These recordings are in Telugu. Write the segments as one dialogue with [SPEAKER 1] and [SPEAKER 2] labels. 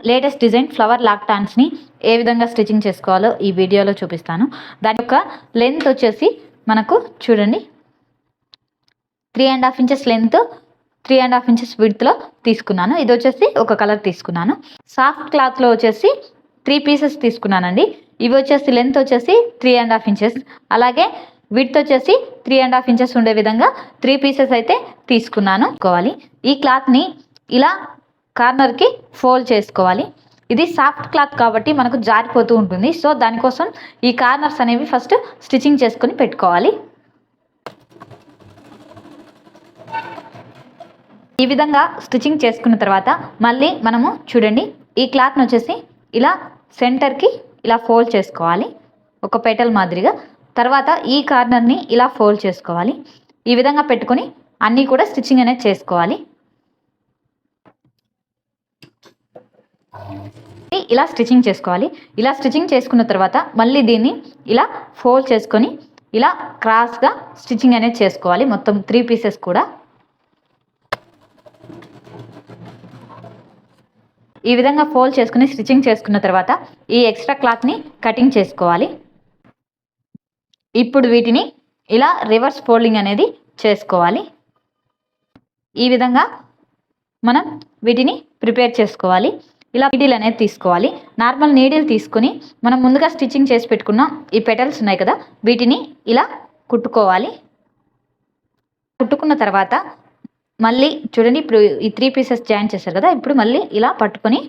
[SPEAKER 1] లేటెస్ట్ డిజైన్ ఫ్లవర్ లాక్టాన్స్ని ఏ విధంగా స్టిచ్చింగ్ చేసుకోవాలో ఈ వీడియోలో చూపిస్తాను. దాని యొక్క లెంత్ వచ్చేసి మనకు చూడండి 3.5 ఇంచెస్ లెంత్, 3.5 ఇంచెస్ విడ్త్లో తీసుకున్నాను. ఇది వచ్చేసి ఒక కలర్ తీసుకున్నాను. సాఫ్ట్ క్లాత్లో వచ్చేసి 3 పీసెస్ తీసుకున్నానండి. ఇవి వచ్చేసి లెంత్ వచ్చేసి 3.5 ఇంచెస్, అలాగే విడ్త్ వచ్చేసి 3.5 ఇంచెస్ ఉండే విధంగా 3 పీసెస్ అయితే తీసుకున్నాను. ఈ క్లాత్ని ఇలా కార్నర్కి ఫోల్డ్ చేసుకోవాలి. ఇది సాఫ్ట్ క్లాత్ కాబట్టి మనకు జారిపోతూ ఉంటుంది. సో దానికోసం ఈ కార్నర్స్ అనేవి ఫస్ట్ స్టిచ్చింగ్ చేసుకొని పెట్టుకోవాలి. ఈ విధంగా స్టిచ్చింగ్ చేసుకున్న తర్వాత మళ్ళీ మనము చూడండి ఈ క్లాత్ని వచ్చేసి ఇలా సెంటర్కి ఇలా ఫోల్డ్ చేసుకోవాలి ఒక పెటల్ మాదిరిగా. తర్వాత ఈ కార్నర్ని ఇలా ఫోల్డ్ చేసుకోవాలి. ఈ విధంగా పెట్టుకొని అన్నీ కూడా స్టిచ్చింగ్ అనేది చేసుకోవాలి. ఇలా స్టిచ్చింగ్ చేసుకోవాలి. ఇలా స్టిచ్చింగ్ చేసుకున్న తర్వాత మళ్ళీ దీన్ని ఇలా ఫోల్డ్ చేసుకొని ఇలా క్రాస్గా స్టిచ్చింగ్ అనేది చేసుకోవాలి. మొత్తం 3 పీసెస్ కూడా ఈ విధంగా ఫోల్డ్ చేసుకుని స్టిచ్చింగ్ చేసుకున్న తర్వాత ఈ ఎక్స్ట్రా క్లాత్ని కటింగ్ చేసుకోవాలి. ఇప్పుడు వీటిని ఇలా రివర్స్ ఫోల్డింగ్ అనేది చేసుకోవాలి. ఈ విధంగా మనం వీటిని ప్రిపేర్ చేసుకోవాలి. ఇలా నీడిల్ అనేది తీసుకోవాలి. నార్మల్ నీడిల్ తీసుకొని మనం ముందుగా స్టిచ్చింగ్ చేసి పెట్టుకున్న ఈ పెటల్స్ ఉన్నాయి కదా, వీటిని ఇలా కుట్టుకోవాలి. కుట్టుకున్న తర్వాత మళ్ళీ చూడండి ఇప్పుడు ఈ 3 పీసెస్ జాయిన్ చేశారు కదా, ఇప్పుడు మళ్ళీ ఇలా పట్టుకొని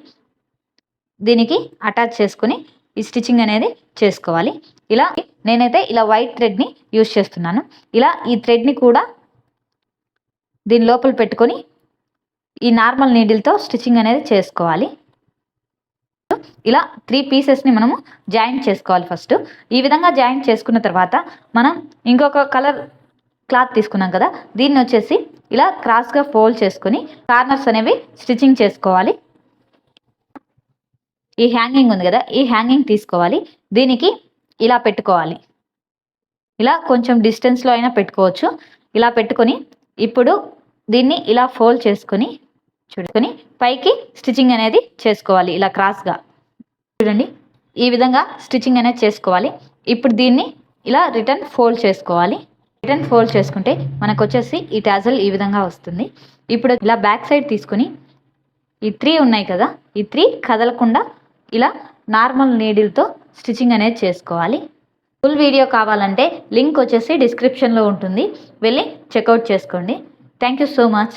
[SPEAKER 1] దీనికి అటాచ్ చేసుకొని ఈ స్టిచ్చింగ్ అనేది చేసుకోవాలి. ఇలా నేనైతే ఇలా వైట్ థ్రెడ్ని యూజ్ చేస్తున్నాను. ఇలా ఈ థ్రెడ్ని కూడా దీని లోపల పెట్టుకొని ఈ నార్మల్ నీడిల్తో స్టిచ్చింగ్ అనేది చేసుకోవాలి. ఇలా 3 పీసెస్ని మనము జాయింట్ చేసుకోవాలి ఫస్ట్. ఈ విధంగా జాయింట్ చేసుకున్న తర్వాత మనం ఇంకొక కలర్ క్లాత్ తీసుకున్నాం కదా, దీన్ని వచ్చేసి ఇలా క్రాస్గా ఫోల్డ్ చేసుకొని కార్నర్స్ అనేవి స్టిచ్చింగ్ చేసుకోవాలి. ఈ హ్యాంగింగ్ ఉంది కదా, ఈ హ్యాంగింగ్ తీసుకోవాలి. దీనికి ఇలా పెట్టుకోవాలి. ఇలా కొంచెం డిస్టెన్స్లో అయినా పెట్టుకోవచ్చు. ఇలా పెట్టుకొని ఇప్పుడు దీన్ని ఇలా ఫోల్డ్ చేసుకొని చూడుకొని పైకి స్టిచ్చింగ్ అనేది చేసుకోవాలి. ఇలా క్రాస్గా చూడండి ఈ విధంగా స్టిచ్చింగ్ అనేది చేసుకోవాలి. ఇప్పుడు దీన్ని ఇలా రిటర్న్ ఫోల్డ్ చేసుకోవాలి. రిటర్న్ ఫోల్డ్ చేసుకుంటే మనకు వచ్చేసి ఈ టాజల్ ఈ విధంగా వస్తుంది. ఇప్పుడు ఇలా బ్యాక్ సైడ్ తీసుకొని ఈ 3 ఉన్నాయి కదా, ఈ 3 కదలకుండా ఇలా నార్మల్ నీడిల్తో స్టిచ్చింగ్ అనేది చేసుకోవాలి. ఫుల్ వీడియో కావాలంటే లింక్ వచ్చేసి డిస్క్రిప్షన్లో ఉంటుంది, వెళ్ళి చెక్అవుట్ చేసుకోండి. Thank you so much.